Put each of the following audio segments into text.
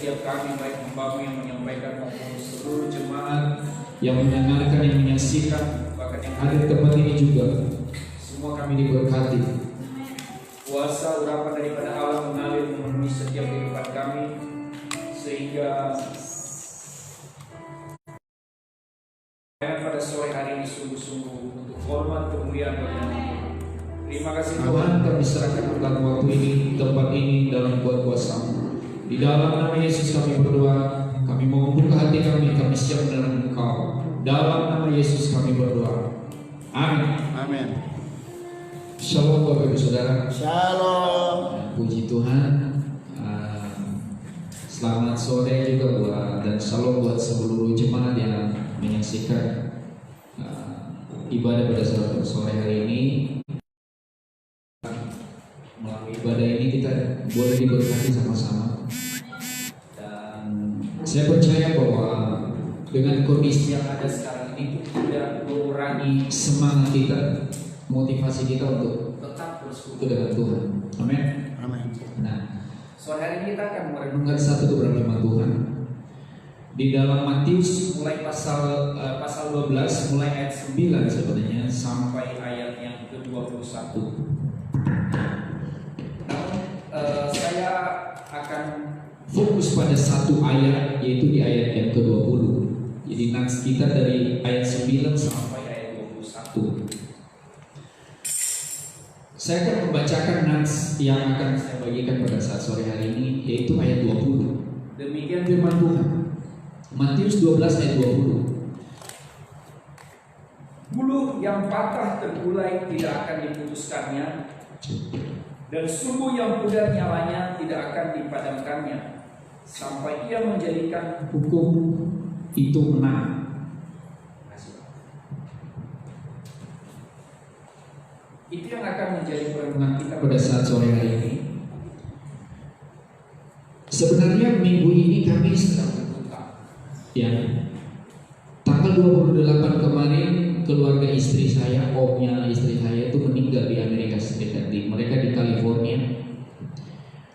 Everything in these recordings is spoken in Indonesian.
setiap kami, baik hamba-Mu yang menyampaikan maupun seluruh jemaat yang mendengarkan, yang menyaksikan, bahkan yang hadir tempat ini juga. Semua kami diberkati. Kuasa urapan daripada Allah mengalir memenuhi setiap kehidupan kami, sehingga pada sore hari ini sungguh-sungguh untuk hormat kemuliaan bagi nama-Mu. Terima kasih Tuhan, kami serahkan tentang waktu ini, tempat ini dalam buat kuasa-Mu. Di dalam nama Yesus kami berdoa, kami mau membuka hati kami siap menerima Engkau. Dalam nama Yesus kami berdoa. Amin. Amin. Shalom Bapak Ibu Saudara. Shalom. Puji Tuhan. Selamat sore juga dan shalom buat seluruh jemaat yang menyaksikan ibadah pada sore hari ini. Melalui ibadah ini kita boleh diberkati sama-sama. Dan saya percaya bahwa dengan kondisi yang ada sekarang ini tidak mengurangi semangat kita, motivasi kita untuk tetap bersekutu dengan Tuhan. Amin. Amin. Nah, sore hari ini kita akan merenungkan satu kebenaran firman Tuhan di dalam Matius mulai pasal 12 mulai ayat 9 sebenarnya sampai ayat yang ke-21. Saya akan fokus pada satu ayat, yaitu di ayat yang ke-20. Jadi nats kita dari ayat 9 sampai ayat 21. Saya akan membacakan nats yang akan saya bagikan pada saat sore hari ini, yaitu ayat 20. Demikian firman Tuhan. Matius 12 ayat 20. Bulu yang patah tergulai tidak akan diputuskannya, dan sumbu yang pudar nyalanya tidak akan dipadamkannya, sampai ia menjadikan hukum itu menang. Itu yang akan menjadi perenungan kita pada saat sore hari ini. Sebenarnya minggu ini kami sedang berduka. Ya, tanggal 28 kemarin keluarga istri saya, omnya istri saya itu meninggal di Amerika Serikat. Mereka di California.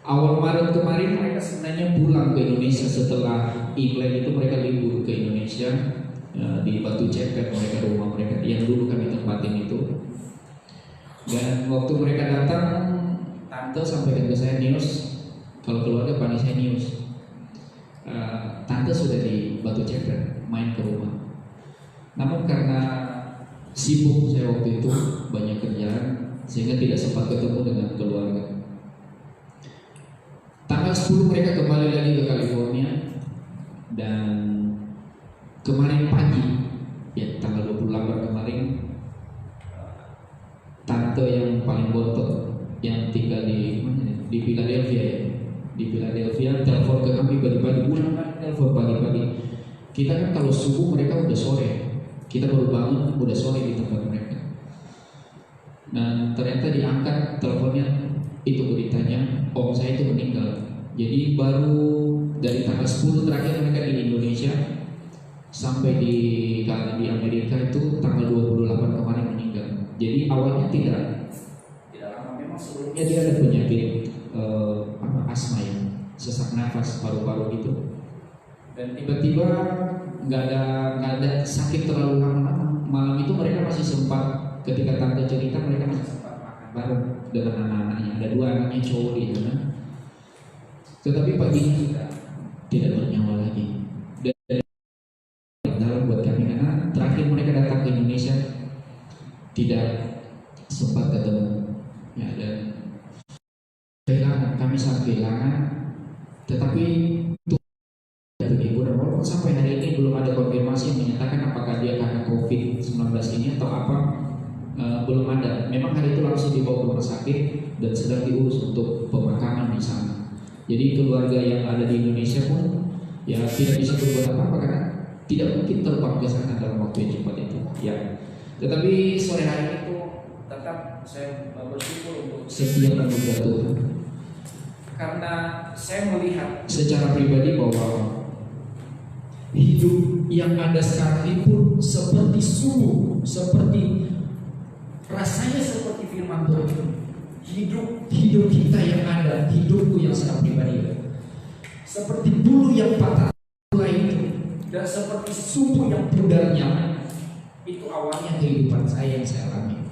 Awal Maret kemarin mereka sebenarnya pulang ke Indonesia setelah Imlek itu mereka libur ke Indonesia di Batu Ceper, mereka rumah mereka yang dulu kami tempatin itu. Dan waktu mereka datang, tante sampaikan ke saya, Nius, kalau keluarga panggil saya Nius, tante sudah di Batu Ceper, main ke rumah. Namun karena sibuk saya waktu itu, banyak kerjaan, sehingga tidak sempat ketemu dengan keluarga. Tanggal 10 mereka kembali lagi ke California. Dan kemarin pagi, ya tanggal 28 kemarin, tante yang paling bontot yang tinggal di Philadelphia, ya, di Philadelphia telepon ke kami pagi-pagi, telepon pagi-pagi. Kita kan kalau subuh mereka udah sore, kita baru bangun udah sore di tempat mereka. Dan ternyata diangkat teleponnya, itu beritanya om saya itu meninggal. Jadi baru dari tanggal 10 terakhir mereka di Indonesia sampai di Amerika itu tanggal 28 kemarin meninggal. Jadi awalnya tidak lama, memang sebelumnya dia ada penyakit asma ya, sesak nafas paru-paru gitu. Dan tiba-tiba nggak ada sakit terlalu lama. Malam itu mereka masih sempat, ketika tante cerita mereka masih sempat makan bareng dengan anak-anaknya. Ada 2 anaknya cowok di sana. Tetapi paginya tidak bernyawa lagi. Dan dalam buat kami karena terakhir mereka datang ke Indonesia tidak sempat ketemu, ya, dan kehilangan, kami sangat kehilangan. Tetapi itu hiburan, walaupun sampai hari ini belum ada konfirmasi yang menyatakan apakah dia karena COVID-19 ini atau apa, belum ada. Memang hari itu langsung dibawa ke rumah sakit dan sedang diurus untuk pemakaman di sana. Jadi keluarga yang ada di Indonesia pun ya tidak bisa berbuat apa-apa karena tidak mungkin terbang ke sana dalam waktu yang cepat itu. Ya. Tetapi sore hari itu tetap saya bersyukur untuk setiap anugerah Tuhan. Karena saya melihat secara pribadi bahwa hidup yang ada sekarang ini pun seperti sungguh, seperti rasanya seperti firman Tuhan. Hidup kita yang ada, hidupku yang secara pribadi. seperti bulu yang patah itu, dan seperti sumur yang pudarnya. Itu awalnya kehidupan saya yang saya alami.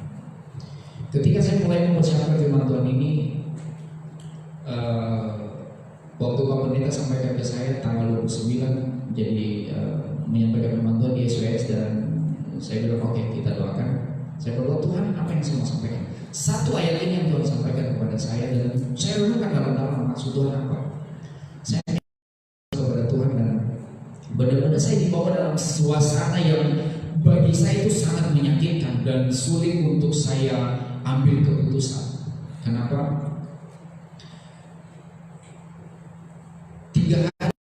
Ketika saya mulai mempersiapkan firman Tuhan ini, waktu Pak Pendeta sampaikan ke saya tanggal 29, jadi menyampaikan firman Tuhan di SWS, dan saya bilang oke, kita doakan. Saya berdoa, Tuhan apa yang saya mau sampaikan? Satu ayat ini yang Tuhan sampaikan kepada saya, dan saya renungkan dalam-dalam maksud Tuhan apa. Saya kepada Tuhan, dan benar-benar saya dibawa dalam suasana yang bagi saya itu sangat menyakitkan dan sulit untuk saya ambil keputusan. Kenapa? 3 hari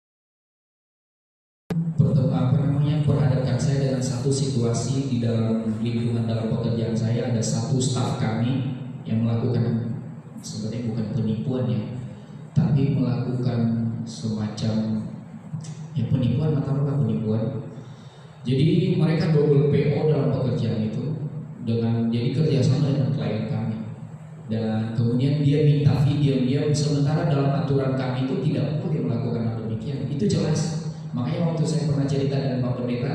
perhadapkan saya dengan satu situasi di dalam lingkungan dalam pekerjaan saya. Ada satu staf kami yang melakukan, sebenarnya bukan penipuan ya, tapi melakukan semacam ya penipuan, katakanlah penipuan. Jadi mereka double PO dalam pekerjaan itu, dengan jadi kerjasama dengan klien kami, dan kemudian dia minta fee diam-diam, sementara dalam aturan kami itu tidak boleh melakukan hal demikian. Itu jelas. Makanya waktu saya pernah cerita dengan Pak Pendeta,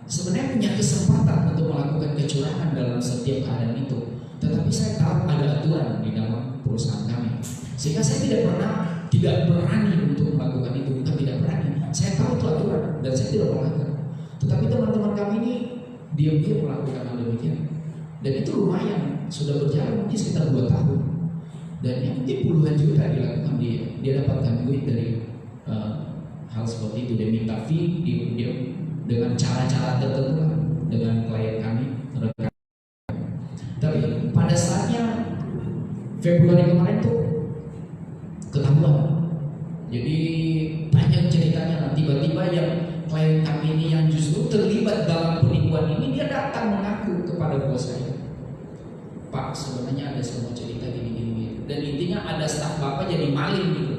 sebenarnya punya kesempatan untuk melakukan kecurangan dalam setiap keadaan itu, tetapi saya tahu ada aturan di dalam perusahaan kami, sehingga saya tidak berani untuk melakukan itu. Bukan tidak berani, saya tahu itu aturan dan saya tidak melanggar. Tetapi teman-teman kami ini diam-diam melakukan hal demikian, dan itu lumayan, sudah berjalan mungkin sekitar 2 tahun, dan yang mungkin puluhan juta dilakukan. Dia dapatkan duit dari hal seperti itu. Dia minta fee dia dengan cara-cara tertentu dengan klien kami. Tapi pada saatnya Februari kemarin tuh ketahuan. Jadi panjang ceritanya, tiba-tiba yang klien kami ini yang justru terlibat dalam penipuan ini, dia datang mengaku kepada bos saya, Pak, sebenarnya ada semua cerita gini-gini, dan intinya ada staf bapak jadi maling gitu.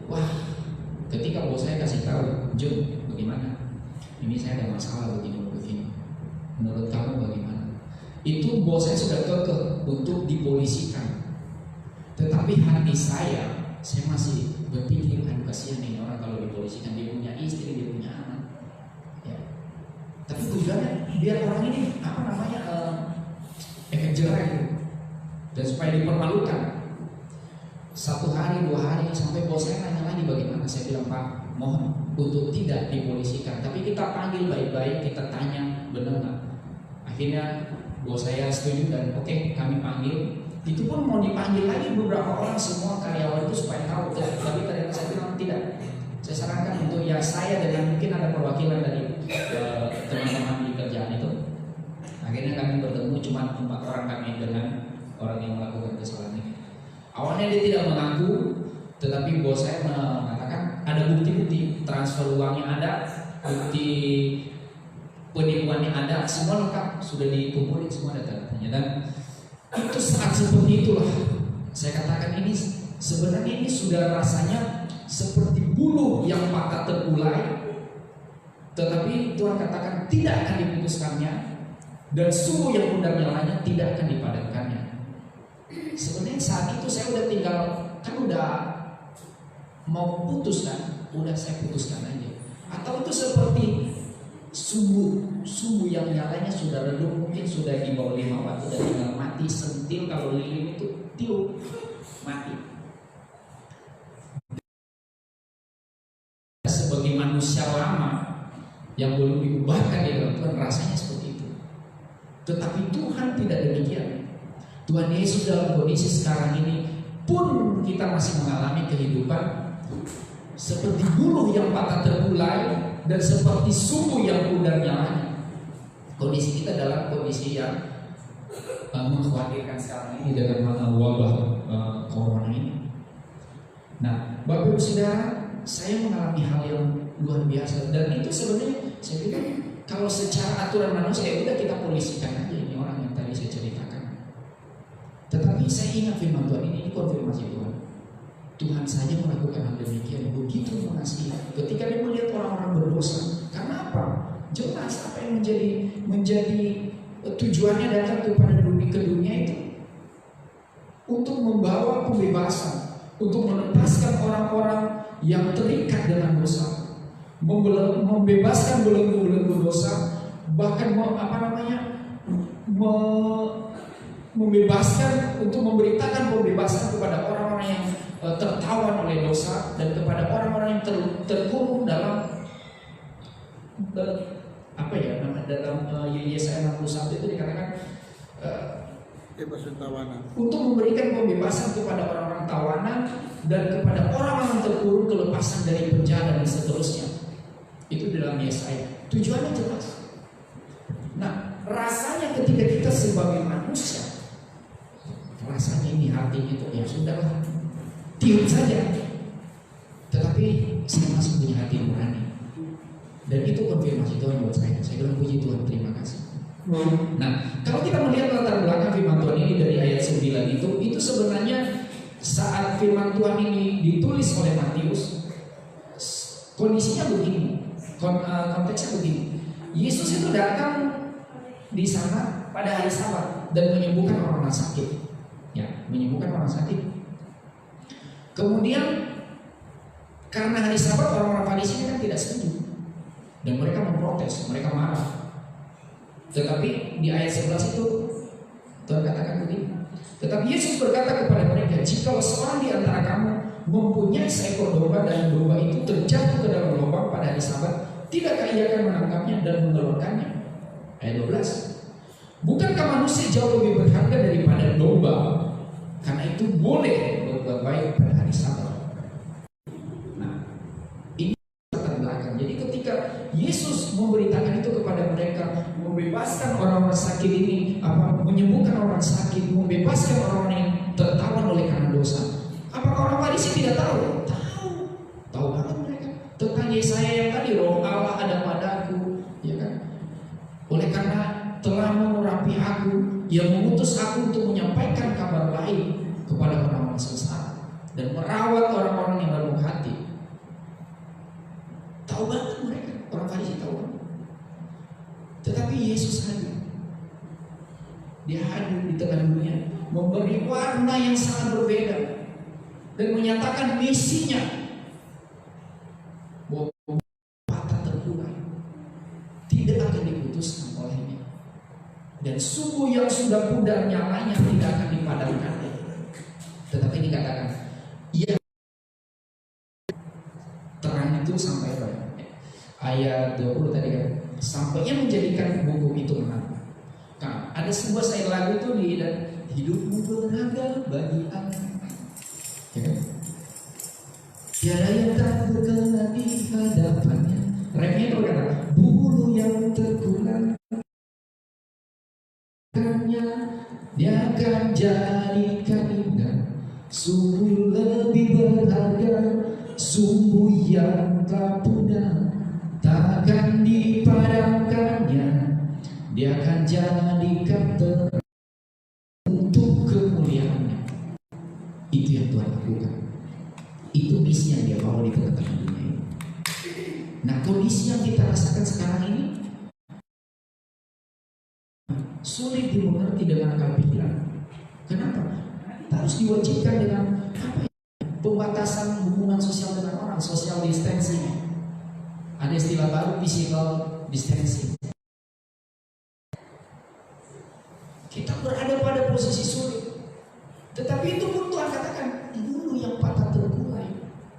Wah, ketika bos saya kasih tahu, Jun, bagaimana? Ini saya ada masalah begini. Menurut kamu bagaimana? Itu bos saya sudah kekeh untuk dipolisikan. Tetapi hati saya masih berpikir, kasihan ini orang kalau dipolisikan, dia punya istri, dia punya anak. Ya. Tapi tujuannya biar orang ini efek jerah itu, dan supaya dipermalukan. 1 hari, 2 hari, sampai bos saya nanya lagi bagaimana. Saya bilang, Pak, mohon untuk tidak dipolisikan, tapi kita panggil baik-baik, kita tanya benar nggak. Akhirnya bos saya setuju, dan oke, kami panggil. Itu pun mau dipanggil lagi beberapa orang, semua karyawan itu supaya tahu. Tapi ternyata saya bilang tidak. Saya sarankan untuk ya saya dengan mungkin ada perwakilan dari teman-teman di kerjaan itu. Akhirnya kami bertemu cuma 4 orang kami dengan orang yang melakukan kesalahan ini. Awalnya dia tidak mengaku, tetapi bos saya mengatakan ada bukti-bukti transfer uangnya ada, bukti penipuannya ada, semua lengkap, sudah dikumpulin semua data-datanya. Dan itu saat seperti itulah saya katakan, ini sebenarnya ini sudah rasanya seperti bulu yang patah terkulai, tetapi Tuhan katakan tidak akan diputuskannya, dan sumur yang pudar nyalanya tidak akan dipadamkannya. Sebenarnya saat itu saya udah tinggal, kan udah mau putus kan, udah saya putuskan aja. Atau itu seperti sumbu yang nyalanya sudah redup, mungkin sudah di bawah 5 watt, sudah tinggal mati, sentil kalau lilin itu tiup mati. Sebagai manusia lama yang belum diubahkan di dalam Tuhan, rasanya seperti itu. Tetapi Tuhan tidak demikian. Tuhan Yesus dalam kondisi sekarang ini pun kita masih mengalami kehidupan seperti bulu yang patah terkulai dan seperti sumur yang pudar nyalanya. Kondisi kita dalam kondisi yang mengkhawatirkan sekarang ini dengan wabah corona ini. Nah, Bapak Ibu Saudara, saya mengalami hal yang luar biasa, dan itu sebenarnya saya pikir kalau secara aturan manusia ya udah kita polisikan aja ini orang yang tadi saya ceritakan. Tetapi saya ingat firman Tuhan ini konfirmasi Tuhan. Tuhan saja melakukan hal demikian, begitu mengasihi. Ketika dia melihat orang-orang berdosa, karena apa? Jelas apa yang menjadi tujuannya datang ke dunia itu untuk membawa pembebasan, untuk melepaskan orang-orang yang terikat dengan dosa, membebaskan belenggu-belenggu dosa, bahkan membebaskan, untuk memberitakan pembebasan kepada orang-orang yang tertawan oleh dosa, dan kepada orang-orang yang terkurung dalam Yesaya 61 itu dikatakan untuk memberikan pembebasan kepada orang-orang tawanan dan kepada orang-orang terkurung kelepasan dari penjara dan seterusnya. Itu dalam Yesaya. Tujuannya jelas. Nah, rasanya ketika kita sebagai manusia, rasanya ini hati itu ya sudahlah, tiup saja. Tetapi saya masih punya hati nurani. Dan itu konfirmasi Tuhan buat saya. Saya bilang puji Tuhan, terima kasih. Nah, kalau kita melihat latar belakang firman Tuhan ini dari ayat 9 itu sebenarnya saat firman Tuhan ini ditulis oleh Matius, kondisinya begini, konteksnya begini. Yesus itu datang di sana pada hari Sabat dan menyembuhkan orang-orang sakit. Ya, menyembuhkan orang sakit. Kemudian karena hari Sabat orang-orang Farisi kan tidak setuju dan mereka memprotes, mereka marah. Tetapi di ayat 11 itu Tuhan katakan begini. Tetapi Yesus berkata kepada mereka, jika seorang di antara kamu mempunyai seekor domba dan domba itu terjatuh ke dalam lubang pada hari Sabat, tidakkah ia akan menangkapnya dan mengeluarkannya? Ayat 12. Bukankah manusia jauh lebih berharga daripada domba? Karena itu boleh berbuat baik pada hari Sabat. Nah, ini latar belakang. Jadi ketika Yesus memberitakan itu kepada mereka, membebaskan orang-orang sakit ini, menyembuhkan orang sakit, membebaskan orang yang tertawan oleh karena dosa. Apakah orang Farisi tidak tahu? Tahu banget mereka tentang Yesaya yang tadi, Roh Allah ada padaku, ya kan? Oleh karena telah mengurapi aku, yang mengutus aku untuk menyampaikan kabar baik kepada orang-orang sesat dan merawat orang-orang yang lemah hati. Tahu banget mereka, orang Farisi tahu banget. Tetapi Yesus hadir. Dia hadir di tengah dunia, memberi warna yang sangat berbeda dan menyatakan misinya bahwa patah terpurai tidak akan diputuskan olehnya, dan sumbu yang sudah pudar nyalanya tidak akan dipadamkan. Tetapi dikatakan, ia terang itu sampai ayat 20 tadi kan, sampainya menjadikan buku itu menang. Nah, ada sebuah syair lagu itu di dan hidupmu berharga bagi aku. Ya. Tiada yang tak berkenan di hadapannya. Refnya itu berkata, bulu yang terkurang dia akan jadikan indah. Sungguh lebih berharga sumbu yang tak punah, takkan dipadamkannya. Dia akan jadikan terang untuk kemuliaannya. Itu yang Tuhan lakukan. Itu misi yang dia bawa di tengah-tengah dunia ini. Nah, kondisi yang kita rasakan sekarang ini sulit dimengerti dengan akal pikiran. Kenapa? Kita harus diwajibkan dengan pembatasan hubungan sosial dengan orang, social distancing. Ada istilah baru, physical distancing. Kita berada pada posisi sulit. Tetapi itu pun Tuhan katakan, dulu yang patah terburai.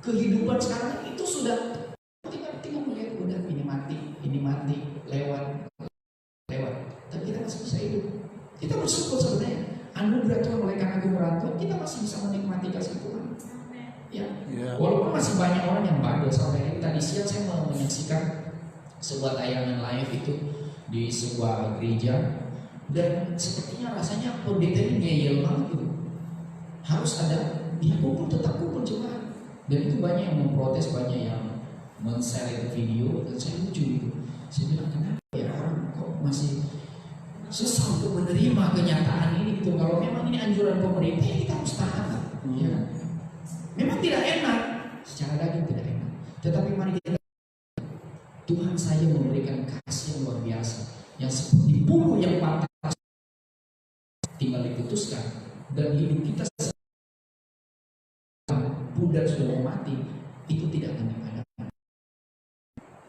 Kehidupan sekarang itu sudah tinggal melihat, udah ini mati, lewat. Tapi kita masih bisa hidup. Kita bersyukur sebenarnya. Anugerah Tuhan, oleh karena kebenaran kita masih bisa menikmati kasih Tuhan. Ya. Walaupun masih banyak orang yang bandel. Sampai tadi siang saya menyaksikan sebuah tayangan live itu di sebuah gereja. Dan sepertinya rasanya pendeta ini ngeyel banget gitu. Harus ada, dia kumpul, tetap kumpul jemaat. Dan itu banyak yang memprotes, banyak yang men-share video. Dan saya lucu gitu. Saya bilang, kenapa ya orang kok masih susah untuk menerima kenyataan ini gitu. Kalau memang ini anjuran pemerintah, kita harus tahan. Ya. Memang tidak enak, secara daging tidak enak. Tetapi mari kita, Tuhan saya memberikan kasih yang luar biasa, yang seperti bulu yang patah tinggal diputuskan, dan hidup kita pudar, sudah mau mati, itu tidak akan ada.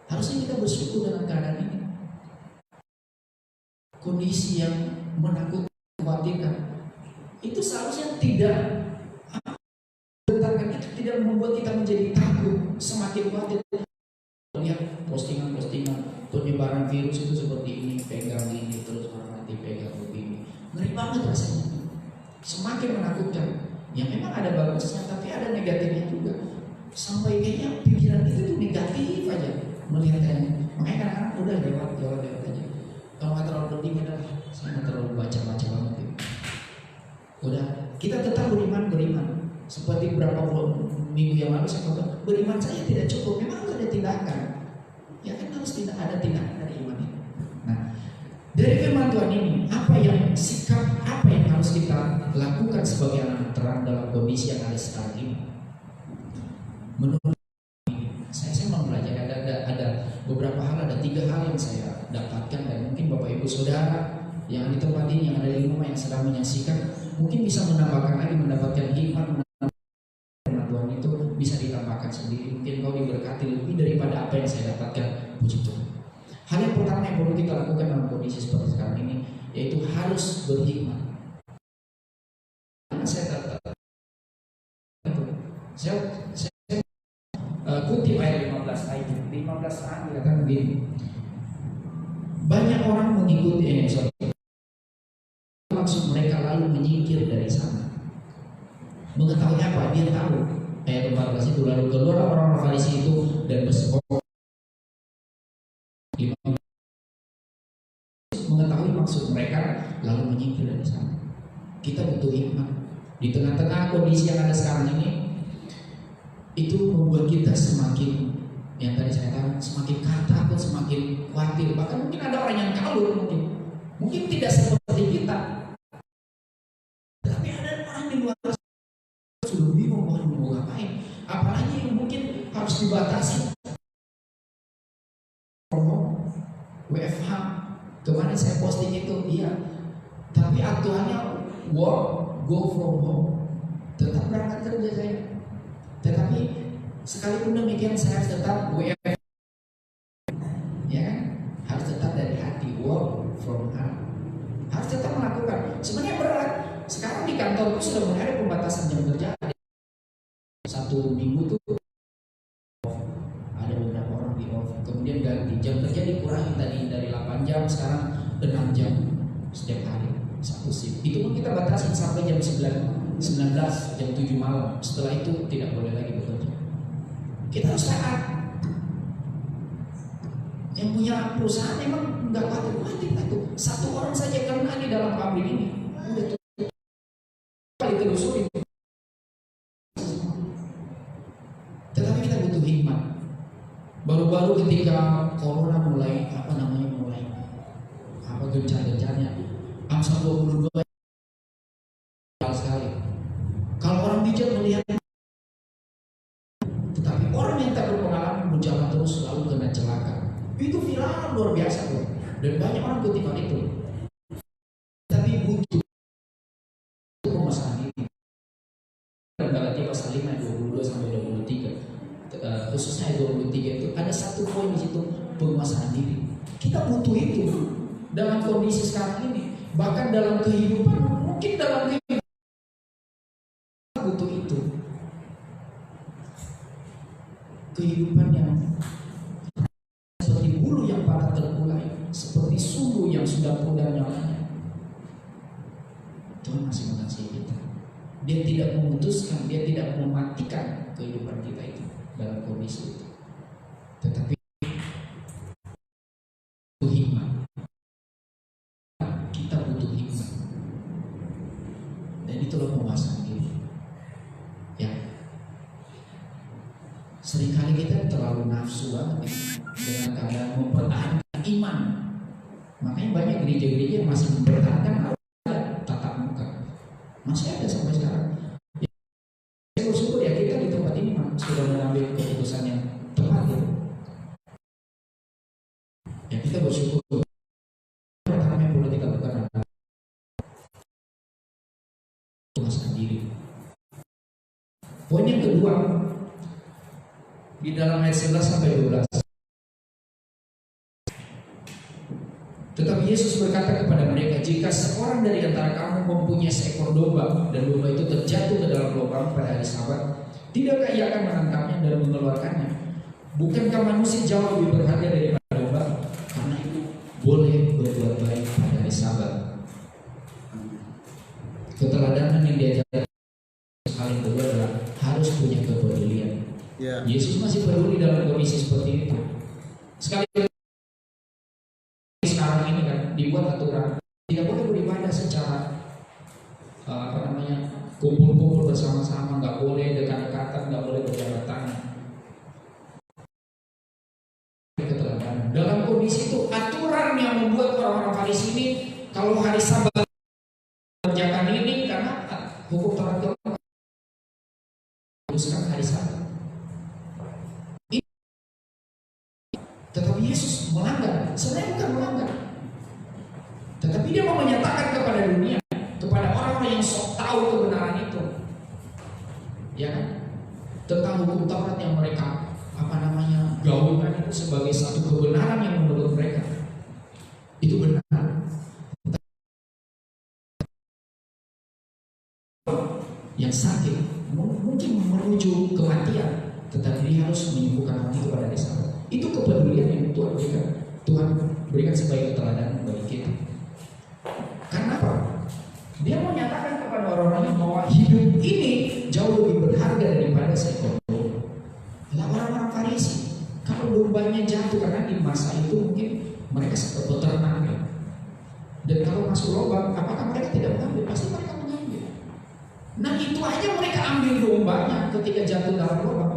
Harusnya kita bersyukur dengan keadaan ini. Kondisi yang menakutkan, mengkhawatirkan, itu seharusnya tidak itu tidak membuat kita menjadi takut, semakin khawatir. Lihat postingan-postingan penyebaran virus itu seperti ini, pegang ini terus nanti pegang begini, ngeri banget rasanya. Semakin menakutkan. Ya memang ada bagusnya, tapi ada negatifnya juga. Sampai kayaknya pikiran itu tuh negatif aja melihatnya. Makanya kadang-kadang udah lewat aja. Kalau nggak terlalu penting, saya nggak terlalu baca banget gitu. Udah, kita tetap beriman. Seperti beberapa minggu yang lalu saya katakan, beriman saya tidak cukup. Memang harus ada tindakan. Ya kan harus ada tindakan dari iman ini. Nah, dari firman Tuhan ini, sikap apa yang harus kita lakukan sebagai anak terang dalam kondisi yang ada sekarang ini? Menurut saya mempelajari ada beberapa hal, ada 3 hal yang saya dapatkan, dan mungkin Bapak Ibu Saudara yang di tempat ini, yang ada di rumah, yang sedang menyaksikan, mungkin bisa menambahkan lagi, mendapatkan hikmat Tuhan itu bisa ditambahkan sendiri. Mungkin kau diberkati lebih daripada apa yang saya dapatkan. Puji Tuhan. Hal yang pertama yang perlu kita lakukan dalam kondisi seperti sekarang ini, yaitu harus berhikmat. Saya kutip ayat 15 ayat dikatakan begini. Banyak orang mengikuti maksud mereka lalu menyingkir dari sana. Mengetahui apa? Dia tahu. Ayat 14 itu, lalu keluar orang Farisi itu dan bersekongkol. Mengetahui maksud mereka lalu menyingkir dari sana. Kita butuh hikmat. Di tengah-tengah kondisi yang ada sekarang ini, itu membuat kita semakin, yang tadi saya katakan, semakin takut, semakin khawatir. Bahkan mungkin ada orang yang kabur, mungkin tidak seperti kita, tapi ada orang di luar sudah bingung mau ngapain. Apalagi yang mungkin harus dibatasi. WFH kemarin saya posting itu, iya. Tapi aturannya work, go from home, tetap berangkat kerja saya. Tetapi sekalipun demikian saya harus tetap WFH, ya kan? Harus tetap dari hati, work from home. Harus tetap melakukan. Sebenarnya berat. Sekarang di kantorku sudah mulai ada pembatasan jam kerja. 1 minggu tuh ada beberapa orang di off, kemudian ganti jam kerja dikurangi tadi dari 8 jam sekarang 6 jam setiap hari, 1 shift. Itu pun kita batasi sampai jam 19, jam 7 malam. Setelah itu tidak boleh lagi bekerja. Kita harus taat. Yang punya perusahaan memang nggak khawatir tuh. 1 orang saja kena di dalam pabrik ini, udah tuh ditelusuri. Tetapi kita butuh hikmat. Baru-baru ketika corona mulai gencar-gencarnya, angsa 22 sekali. Kalau orang bijak melihat, tetapi orang yang tak berpengalaman berjalan terus selalu kena celaka. Itu viral luar biasa loh. Dan banyak orang kutipan itu. Tapi butuh pemasangan ini. Dalam Galatia pasal 5 22 sampai 23, khususnya ayat 23 itu ada 1 poin di situ, penguasaan diri. Kita butuh itu dalam kondisi sekarang ini, bahkan dalam kehidupan, mungkin dalam kehidupan kita butuh itu. Kehidupan yang seperti bulu yang pada terkulai, seperti sumbu yang sudah pudar nyalanya. Tuhan masih mengasihi kita. Dia tidak memutuskan, dia tidak mematikan kehidupan kita itu dalam kondisi itu. Tetapi butuh hikmat. Kita butuh hikmat. Dan itulah penguasaan diri. Ya. Seringkali kita terlalu nafsu banget dengan keadaan mempertahankan iman. Makanya banyak gereja-gereja yang masih mempertahankan tatap muka. Masih ada sampai sekarang. Ya, saya bersyukur ya kita di tempat ini sudah mengambil keputusan yang tepat ya. Ya kita bersyukur. Pertama yang perlu kita lakukan adalah penguasaan diri. Poin yang yang kedua, di dalam ayat 11 sampai 12. Tetapi Yesus berkata kepada mereka, jika seorang dari antara kamu mempunyai seekor domba dan domba itu terjatuh ke dalam lubang pada hari Sabat, tidakkah ia akan menangkapnya dan mengeluarkannya? Bukankah manusia jauh lebih berharga daripada domba? Karena itu boleh berbuat baik pada hari Sabat. Keteladanan yang diajarkan hal yang kedua adalah harus punya kepedulian. Yesus masih peduli dalam kondisi seperti itu. Sekali sekarang ini kan dibuat aturan tidak boleh beribadah secara kumpul-kumpul bersama-sama, nggak boleh dekat-dekatan, nggak boleh berjabat tangan. Keteladanan dalam kondisi itu, aturan yang membuat orang-orang Farisi ini kalau hari Sabat kerjakan ini karena hukum Taurat teruskan hari Sabat. Tetapi Yesus melanggar, sebenarnya bukan melanggar, tetapi dia mau menyatakan kepada dunia, kepada orang-orang yang sok tahu kebenaran itu, ya kan, tentang hukum Taurat yang mereka gaulkan itu sebagai satu kebenaran yang menurut mereka itu benar. Yang sakit mungkin menuju kematian, tetapi dia harus menyembuhkan orang itu pada hari Sabat. Itu kepedulian yang Tuhan berikan. Tuhan berikan sebagai keteladanan bagi kita. Karena apa? Dia mau nyatakan kepada orang-orang bahwa hidup ini jauh lebih berharga daripada seekor domba. Lah orang-orang Farisi, kalau dombanya jatuh, karena di masa itu mungkin mereka seperti peternak ya. Dan kalau masuk lubang, apakah mereka tidak mengambil? Pasti mereka mengambil. Nah itu aja mereka ambil dombanya ketika jatuh dalam lubang.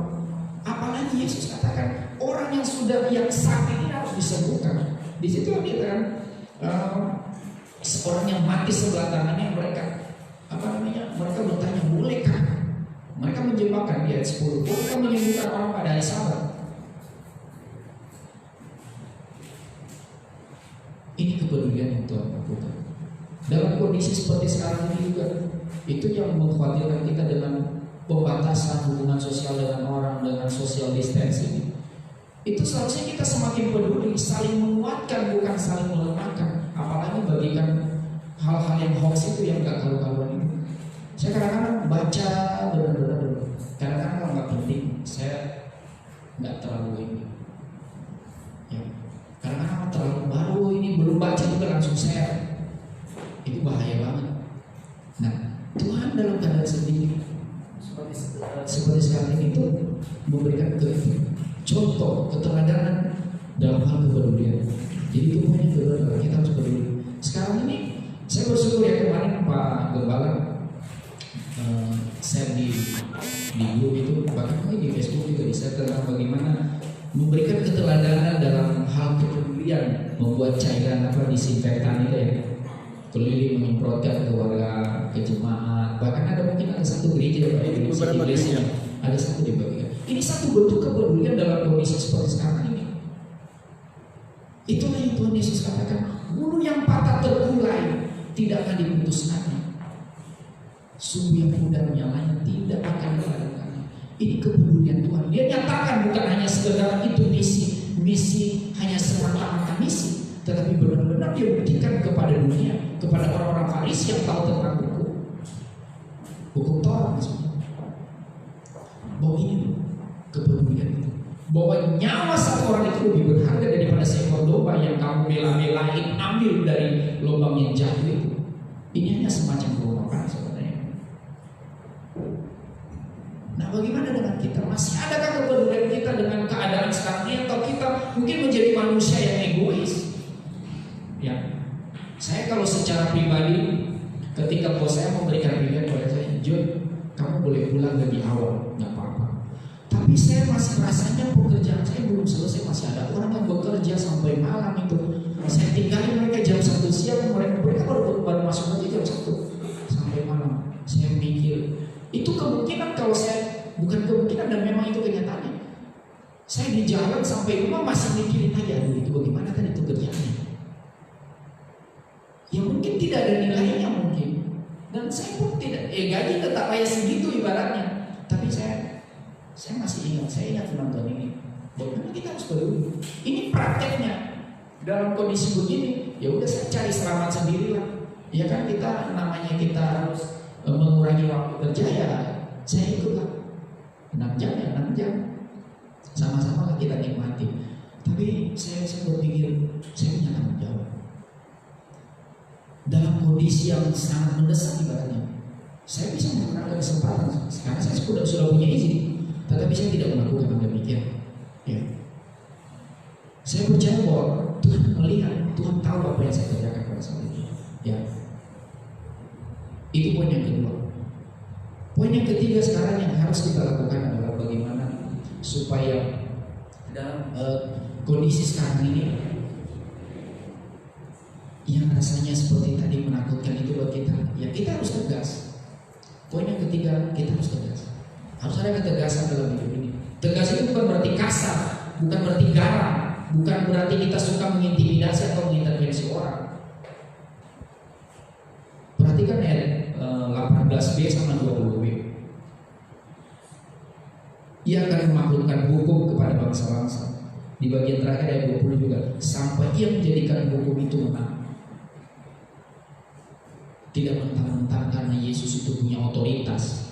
Apalagi Yesus katakan orang yang sudah sakit ini harus disembuhkan. Di situ dia kan seorang yang mati sebelah tangannya, mereka mereka bertanya, bolehkah? Mereka menjebakkan di ayat 10, bolehkah menyembuhkan orang pada hari Sabat? Ini kepedulian yang Tuhan lakukan. Dalam kondisi seperti sekarang ini juga, itu yang mengkhawatirkan kita dengan pembatasan hubungan sosial dengan orang, dengan social distancing. Itu seharusnya kita semakin peduli, saling menguatkan bukan saling melemahkan. Apalagi bagikan hal-hal yang hoax itu yang gak karu-karuan itu. Saya kadang-kadang baca benar-benar dulu. Kadang-kadang kalau nggak penting, saya nggak terlalu ini. Ya. Kadang-kadang terlalu baru ini belum baca juga langsung share. Itu bahaya banget. Nah, Tuhan dalam keadaan sendiri seperti sekarang ini itu memberikan contoh keteladanan dalam hal kepedulian. Jadi itu poin yang kedua adalah kita harus peduli. Sekarang ini saya bersyukur ya, kemarin Pak Gembala share di grup itu, bahkan di Facebook juga di-share tentang bagaimana memberikan keteladanan dalam hal kepedulian, membuat cairan disinfektan itu ya, keliling menyemprotkan ke warga, ke jemaat. Bahkan mungkin ada satu gereja di gereja ada satu dibagikan. Ini satu bentuk kepedulian dalam kondisi seperti sekarang ini. Itulah yang Tuhan Yesus katakan, bulu yang patah terkulai tidak akan diputuskannya, sumbu yang mudah menyalanya tidak akan dipadamkannya. Ini kepedulian Tuhan. Dia nyatakan bukan hanya sekedar itu misi hanya semata-mata misi, tetapi benar-benar dia buktikan kepada dunia, kepada orang-orang Farisi yang tahu tentang hukum Taurat maksudnya, bahwa ini kepedulian itu, bahwa nyawa satu orang itu lebih berharga daripada seekor domba yang kamu bela-belain ambil dari lubang yang jatuh itu. Ini hanya semacam perumpamaan sebenarnya. Nah, bagaimana dengan kita? Masih adakah kepedulian kita dengan keadaan sekarang ini, atau kita mungkin menjadi manusia yang egois? Ya, saya kalau secara pribadi, ketika bos saya memberikan pilihan pada saya, John, kamu boleh pulang lebih awal, nggak apa-apa. Tapi saya masih rasanya pekerjaan saya belum selesai, masih ada orang yang bekerja sampai malam itu. Saya tinggalin mereka jam 1 siang, mereka baru masuk aja jam 1 sampai malam. Saya mikir, itu kemungkinan kalau saya, bukan kemungkinan dan memang itu kenyataannya. Saya di jalan sampai rumah masih mikirin aja, aduh itu bagaimana kan itu kerjaannya. Ya mungkin tidak ada nilainya mungkin. Dan saya pun tidak, gaji tetap kayak segitu ibaratnya. Tapi saya Saya masih ingat, saya ingat penonton ini. Bagaimana kita harus peduli? Ini prakteknya. Dalam kondisi begini, ya udah saya cari selamat sendirilah. Ya kan kita namanya kita harus mengurangi waktu kerja ya. Saya ikutlah 6 jam ya 6 jam. Sama-sama kita nikmati. Tapi saya berpikir saya punya tanggung jawab. Dalam kondisi yang sangat mendesak ibaratnya, saya bisa menggunakan kesempatan karena saya sudah punya izin. Tetapi saya tidak melakukan hal demikian. Ya. Saya percaya bahwa Tuhan melihat, Tuhan tahu apa yang saya kerjakan pada saat itu. Ya. Itu poin yang kedua. Poin yang ketiga sekarang yang harus kita lakukan adalah bagaimana supaya dalam kondisi sekarang ini yang rasanya seperti tadi menakutkan itu buat kita, ya kita harus tegas. Poin yang ketiga, kita harus tegas. Harus ada ketegasan dalam hidup ini. Tegas itu bukan berarti kasar, bukan berarti garang, bukan berarti kita suka mengintimidasi atau mengintervensi orang. Perhatikan ayat 18b sama 20b. Ia akan memaklumkan hukum kepada bangsa-bangsa. Di bagian terakhir ayat 20 juga, sampai ia menjadikan hukum itu menang. Tidak mentang-mentang karena Yesus itu punya otoritas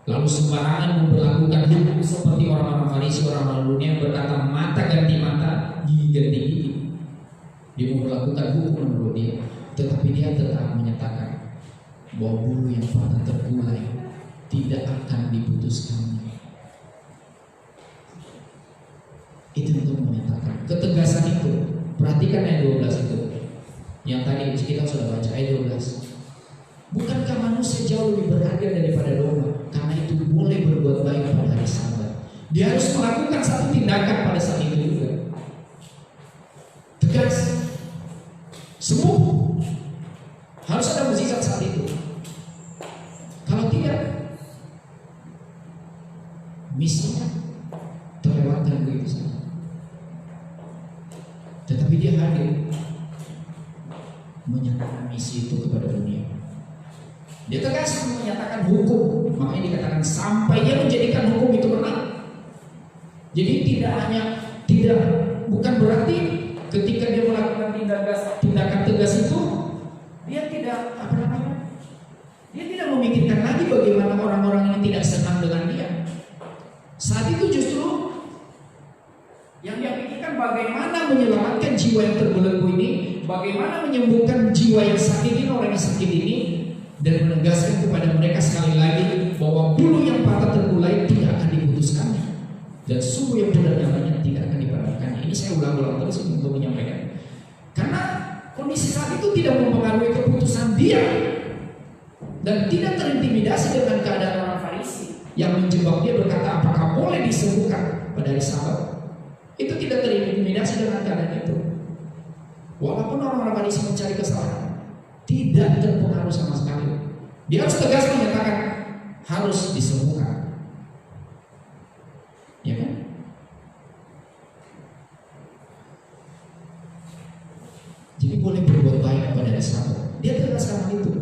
lalu sembarangan memperlakukan hukum seperti orang-orang Farisi, orang-orang dunia yang berkata mata ganti mata, gigi ganti gigi. Dia memperlakukan hukum menurut dia, tetapi dia tetap menyatakan bahwa bulu yang patah tergulai tidak akan diputuskannya. Itu untuk menyatakan ketegasan itu. Perhatikan ayat 12 itu yang tadi kita sudah baca, ayat 12. Bukankah manusia jauh lebih berharga daripada domba? Karena itu boleh berbuat baik pada hari Sabat. Dia harus melakukan satu tindakan pada saat itu juga. Tegas, sembuh. Harus ada mukjizat saat itu. Kalau tidak, misinya terlewatkan begitu saja. Tetapi dia hadir menyatakan misi itu kepada dunia. Dia tegas menyatakan hukum, makanya dikatakan sampai dia menjadikan hukum itu menang. Jadi bukan berarti ketika dia melakukan tindakan tegas itu dia tidak dia tidak memikirkan lagi bagaimana orang-orang ini tidak senang dengan dia. Saat itu justru yang dia pikirkan bagaimana menyelamatkan jiwa yang terbelenggu ini, bagaimana menyembuhkan jiwa yang sakit ini, orang yang sakit ini, dan menegaskan kepada mereka sekali lagi bahwa bulu yang patah tergulai tidak akan diputuskannya dan sumber yang benar namanya tidak akan dipadamkannya. Ini saya ulang-ulang terus untuk menyampaikan, karena kondisi saat itu tidak mempengaruhi keputusan dia dan tidak terintimidasi dengan keadaan orang Farisi yang menjebak dia berkata apakah boleh disembuhkan pada hari Sabat. Itu tidak terintimidasi dengan keadaan itu. Walaupun orang-orang Farisi mencari kesalahan, tidak terpengaruh sama sekali. Dia harus tegas menyatakan harus disembuhkan. Ya kan? Jadi boleh berbuat baik pada hari Sabat. Dia tegaskan hal itu.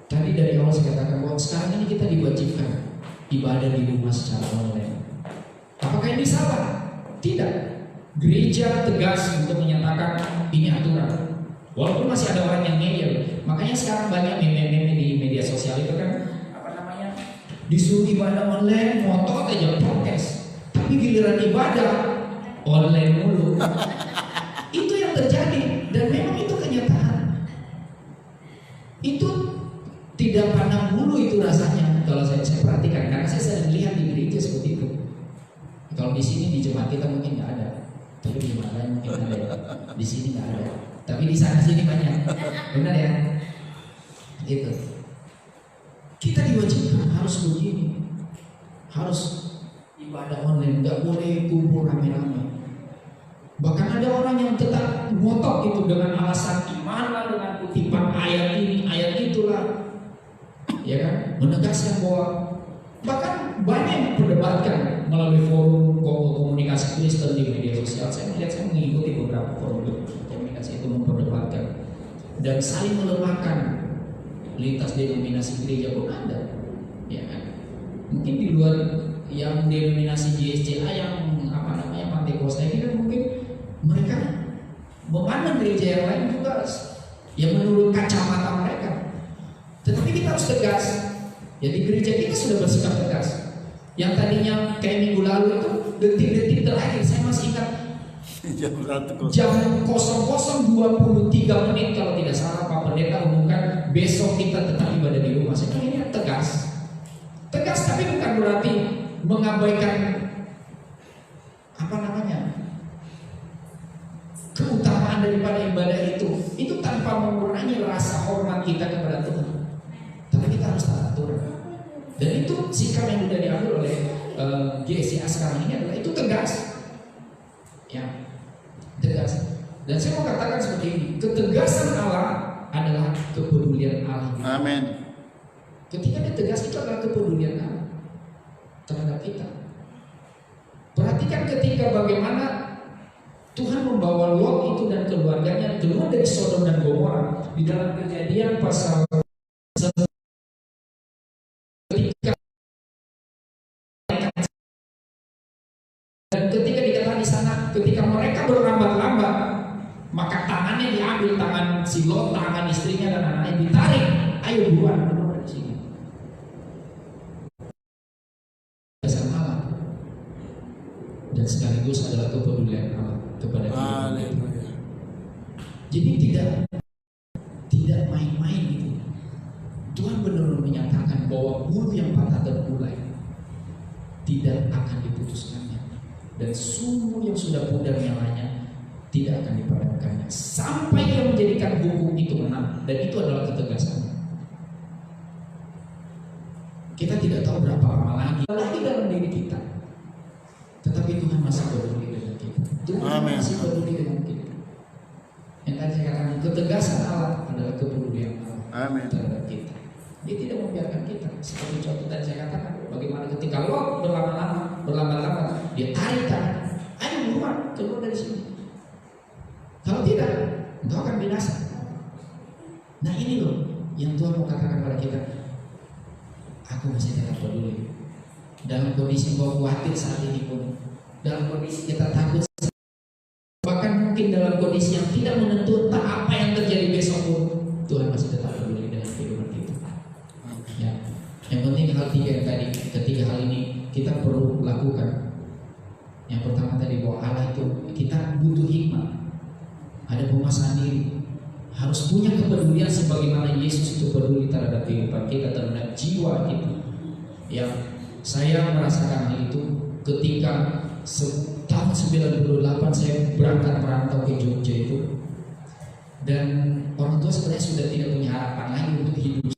Tadi dari awal saya katakan bahwa sekarang ini kita diwajibkan ibadah di rumah secara online. Apakah ini salah? Tidak. Gereja tegas untuk menyatakan ini aturan. Walaupun masih ada orang yang ngeyel. Makanya sekarang banyak meme-meme di media sosial itu kan disuruh ibadah online, ngotot aja protes. Tapi giliran ibadah online mulu. Itu yang terjadi dan memang itu kenyataan. Itu tidak pandang bulu itu rasanya. Kalau saya perhatikan, karena saya sering lihat di gereja seperti itu. Kalau di sini di jemaat kita mungkin nggak ada, tapi di jemaat lain mungkin ada. Di sini nggak ada, tapi di sana sini banyak. Benar ya? Itu. Kita diwajibkan harus begini, harus ibadah online, nggak boleh kumpul rame-rame. Bahkan ada orang yang tetap ngotot itu dengan alasan iman lah, dengan kutipan ayat ini, ayat itulah. Ya kan, menegaskan bahwa bahkan banyak yang memperdebatkan melalui forum komunikasi Kristen di media sosial. Saya mengikuti beberapa forum komunikasi itu memperdebatkan dan saling melemahkan lintas denominasi gereja pun ada, ya kan? Mungkin di luar yang denominasi GSCA yang apa namanya Pantekosta ini kan mungkin mereka memandang gereja yang lain juga yang menurut kacamata mereka. Tetapi kita harus tegas. Ya di gereja kita sudah bersikap tegas. Yang tadinya kayak minggu lalu itu detik-detik terakhir saya masih ingat jam 00:23 kalau tidak salah Pak Pendeta umumkan besok kita tetap ibadah di rumah. Saya ini tegas. Tegas tapi bukan berarti mengabaikan apa namanya keutamaan daripada ibadah itu tanpa mengurangi rasa hormat kita kepada Tuhan. Tapi kita harus taat aturan. Dan itu sikap yang sudah diambil oleh GSCA sekarang ini adalah itu tegas, ya tegas. Dan saya mau katakan seperti ini, ketegasan Allah adalah kepedulian Allah. Amin. Ketika dia tegas itu adalah kepedulian Allah terhadap kita. Perhatikan ketika bagaimana Tuhan membawa Lot itu dan keluarganya keluar dari Sodom dan Gomora di dalam Kejadian pasal ketika dikatakan di sana ketika mereka berlambat-lambat maka tangannya diambil, tangan si Lot, tangan istrinya dan anaknya ditarik, ayo buruan keluar dari sini. Kesan Allah dan sekaligus adalah kepedulian Allah kepada kita. Jadi tidak main-main gitu. Tuhan benar-benar menyatakan bahwa bulu yang patah terkulai tidak akan diputuskannya dan sumur yang sudah pudar nyalanya tidak akan dipadamkannya sampai dia menjadikan hukum itu menang, dan itu adalah ketegasan. Kita tidak tahu berapa lama lagi dalam diri kita, tetapi Tuhan masih peduli dengan kita. Tuhan masih peduli dengan kita. Yang tadi saya katakan ketegasan Allah adalah kepedulian Allah terhadap kita. Dia tidak membiarkan kita. Seperti contoh tadi saya katakan, bagaimana ketika Lot berlama-lama dia tarik tangan, ayo buruan keluar dari sini. Kalau tidak, engkau akan binasa. Nah ini loh yang Tuhan mau katakan pada kita. Aku masih tetap peduli. Dalam kondisi engkau khawatir saat ini pun, dalam kondisi kita takut, bahkan mungkin dalam kondisi yang tidak menentu tak apa yang terjadi besok pun, Tuhan masih tetap peduli dengan kehidupan kita. Ya. Yang penting hal ketiga hal ini kita perlu lakukan. Yang pertama tadi bahwa Allah itu kita butuh hikmah. Ada penguasaan diri, harus punya kepedulian sebagaimana Yesus itu peduli terhadap kehidupan kita, terhadap jiwa kita. Yang saya merasakan hal itu ketika tahun 98 saya berangkat merantau ke Jogja itu, dan orang tua sebenarnya sudah tidak punya harapan lagi untuk hidup.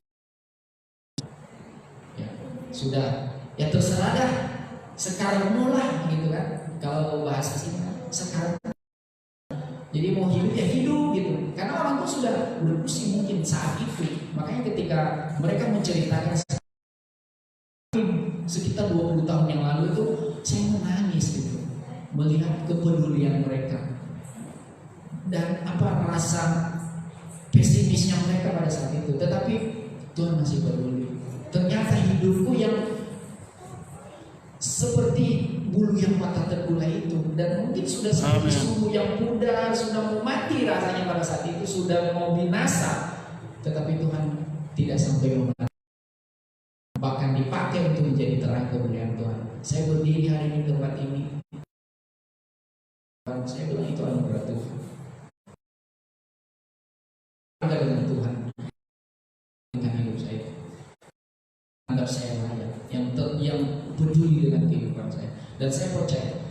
Ya, sudah ya terserah dah, sekarang mulai gitu kan, kalau bahasa sini sekarang. Jadi mau hidup ya hidup gitu. Karena orang tua sudah pusing mungkin saat itu. Makanya ketika mereka menceritakan sekitar 20 tahun yang lalu itu, saya menangis gitu melihat kepedulian mereka dan apa rasa pesimisnya mereka pada saat itu. Tetapi Tuhan masih peduli. Ternyata hidupku yang seperti bulu yang patah terkulai itu, dan mungkin sudah seperti sumur yang pudar, sudah mau mati rasanya pada saat itu, sudah mau binasa, tetapi Tuhan tidak sampai mematikan, bahkan dipakai untuk menjadi terang kemuliaan Tuhan. Saya berdiri hari ini di tempat ini, saya bilang itu anugerah Tuhan. Ada dengan Tuhan dengan hidup saya, anggap saya layak, yang peduli dengan kehidupan saya. Dan saya percaya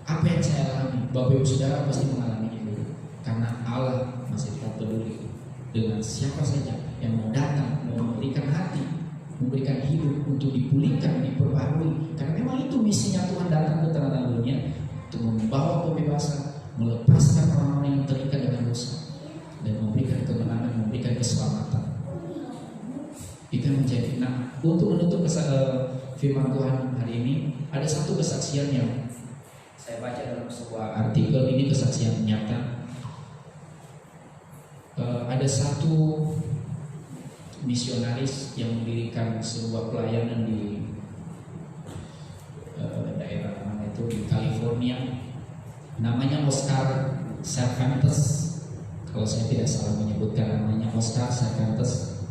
apa yang saya alami, Bapak Ibu Saudara pasti mengalaminya dulu. Karena Allah masih tetap peduli dengan siapa saja yang mau datang, mau memberikan hati, memberikan hidup untuk dipulihkan, diperbarui. Karena memang itu misinya Tuhan datang ke tengah-tengah dunia untuk membawa kebebasan, melepaskan orang-orang yang terikat dengan dosa, dan memberikan kemenangan, memberikan keselamatan. Itu yang menjadi. Nah, untuk menutup firman Tuhan hari ini, ada satu kesaksian yang saya baca dalam sebuah artikel. Ini kesaksian nyata. Ada satu misionaris yang mendirikan sebuah pelayanan di daerah mana itu di California, namanya Oscar Cervantes. Kalau saya tidak salah menyebutkan namanya Oscar Cervantes.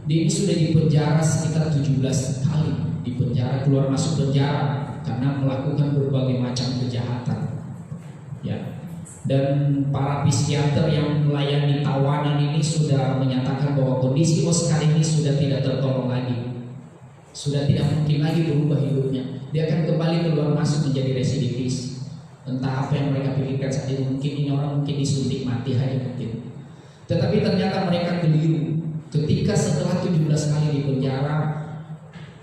Dia ini sudah dipenjara sekitar 17 kali, dipenjara keluar masuk penjara karena melakukan berbagai macam kejahatan. Ya. Dan para psikiater yang melayani tawanan ini sudah menyatakan bahwa kondisi Oscar ini sudah tidak tertolong lagi, sudah tidak mungkin lagi berubah hidupnya. Dia akan kembali keluar masuk menjadi residivis. Entah apa yang mereka pikirkan saat ini, mungkin ini orang mungkin disuntik mati aja mungkin. Tetapi ternyata mereka keliru. Ketika setelah 17 kali di penjara,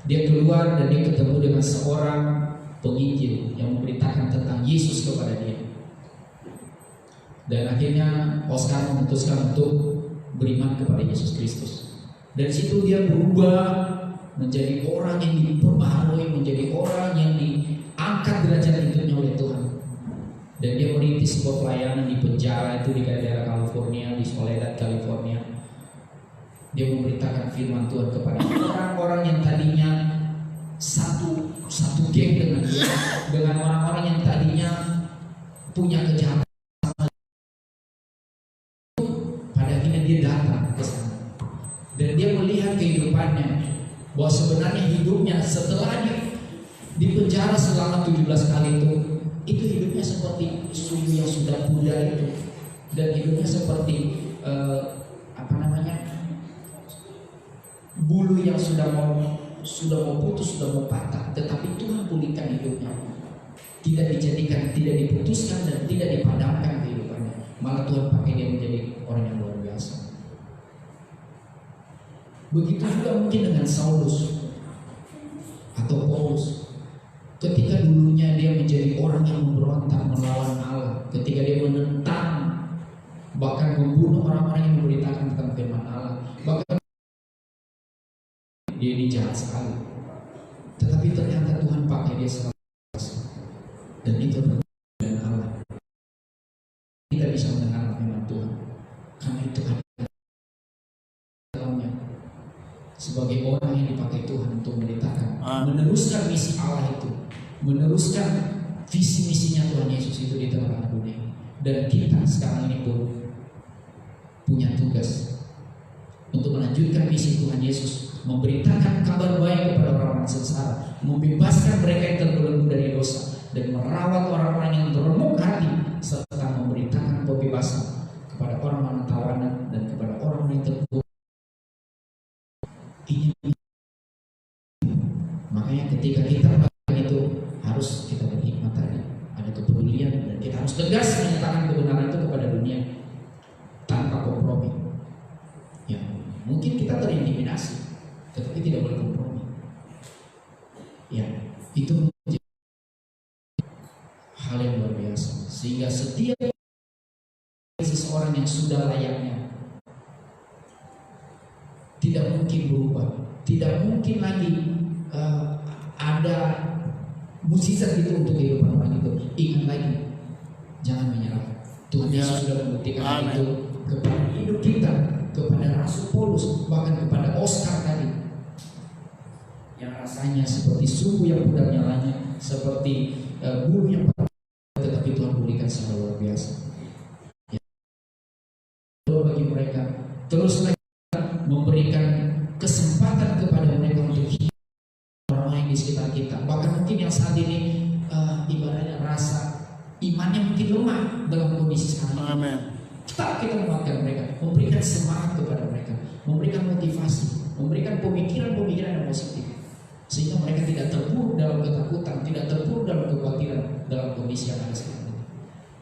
dia keluar dan dia ketemu dengan seorang penginjil yang memberitakan tentang Yesus kepada dia. Dan akhirnya Oscar memutuskan untuk beriman kepada Yesus Kristus. Dari situ dia berubah menjadi orang yang diperbaharui, menjadi orang yang diangkat derajat hidupnya oleh Tuhan. Dan dia merintis sebuah pelayanan di penjara itu di daerah California, di Soledad, California. Dia memberitakan firman Tuhan kepada orang-orang yang tadinya satu geng dengan dia, dengan orang-orang yang tadinya punya kejahatan. Pada akhirnya dia datang ke sana dan dia melihat kehidupannya, bahwa sebenarnya hidupnya setelah di penjara selama 17 kali itu hidupnya seperti suyu yang sudah pudar itu, dan hidupnya seperti bulu yang sudah mau putus, sudah mau patah. Tetapi Tuhan pulihkan hidupnya, tidak dijadikan, tidak diputuskan dan tidak dipadamkan kehidupannya. Malah Tuhan pakai dia menjadi orang yang luar biasa. Begitu juga mungkin dengan Saulus atau Paulus. Ketika dulunya dia menjadi orang yang memberontak melawan Allah, ketika dia menentang bahkan membunuh orang-orang yang memberitakan tentang firman Allah, bahkan dia ini jahat sekali. Tetapi ternyata Tuhan pakai dia sebagai dan itu dengan Allah. Kita bisa mendengar firman Tuhan karena itu ada dalamnya sebagai orang yang dipakai Tuhan untuk memberitakan, meneruskan misi Allah itu, meneruskan visi misinya Tuhan Yesus itu di tengah dunia. Dan kita sekarang ini pun punya tugas untuk melanjutkan misi Tuhan Yesus, memberitakan kabar baik kepada orang-orang sengsara, membebaskan mereka yang terbelenggu dari dosa, dan merawat orang-orang yang teremuk hati, serta memberitakan pembebasan kepada orang-orang tawanan dan kepada orang yang terpuruk. Makanya ketika kita melakukan itu harus kita berhikmat tadi, ada kepedulian, dan kita harus tegas menyatakan kebenaran itu kepada dunia tanpa kompromi. Ya, mungkin kita terintimidasi, tetapi tidak boleh kompromi. Ya, itu hal yang luar biasa. Sehingga setiap seseorang yang sudah layaknya tidak mungkin berubah, tidak mungkin lagi ada mukjizat itu untuk kehidupan orang itu. Ingat lagi, jangan menyerah. Tuhan Yesus sudah membuktikan itu kepada hidup kita, kepada Rasul Paulus, bahkan kepada Oscar tadi, yang rasanya seperti suhu yang pudar nyalanya, seperti bulu yang patah, tetapi Tuhan pulihkan secara luar biasa. Ya. Bagi mereka, terus lagi memberikan kesempatan kepada mereka untuk hidup orang-orang di sekitar kita. Bahkan mungkin yang saat ini ibaratnya rasa imannya mungkin lemah dalam kondisi sekarang. Amen. Tetap kita menguatkan mereka, memberikan semangat kepada mereka, memberikan motivasi, memberikan pemikiran-pemikiran yang positif, sehingga mereka tidak terpuruk dalam ketakutan, tidak terpuruk dalam kekhawatiran dalam kondisi yang ada sekarang ini.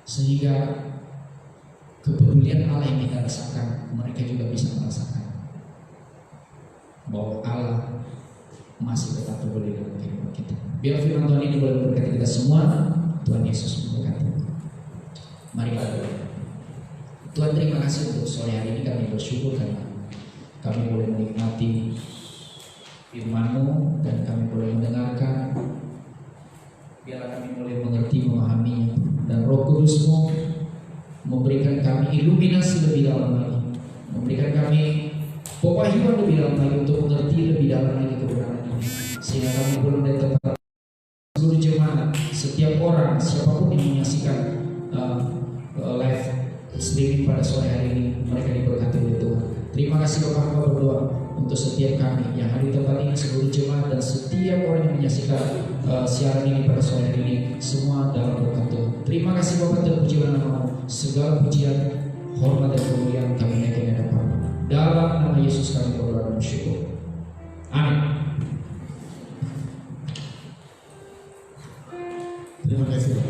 Sehingga kepedulian Allah yang kita rasakan, mereka juga bisa merasakan bahwa Allah masih tetap peduli dalam kehidupan kita. Biar firman Tuhan ini boleh memberkati kita semua. Tuhan Yesus memberkati. Mari kita berdoa. Tuhan, terima kasih untuk sore hari ini. Kami bersyukur karena kami boleh menikmati firman-Mu dan kami boleh mendengarkan. Biarlah kami boleh mengerti, memahaminya, dan Roh Kudus-Mu memberikan kami iluminasi lebih dalam lagi, memberikan kami pemahaman lebih dalam lagi, untuk mengerti lebih dalam lagi kebenaran ini, sehingga kami pulang dari tempat seluruh jemaat, setiap orang, siapapun yang menyaksikan live streaming pada sore hari ini, mereka diberkati oleh Tuhan. Terima kasih Bapak, hamba berdoa untuk setiap kami yang hadir di tempat ini, seluruh jemaat dan setiap orang yang menyaksikan siaran ini pada sore hari ini, semua dalam berkat Tuhan. Terima kasih Bapak, terpujilah nama-Mu. Segala pujian, hormat dan kemuliaan kami naikkan ke depan. Dalam nama Yesus kami berdoa.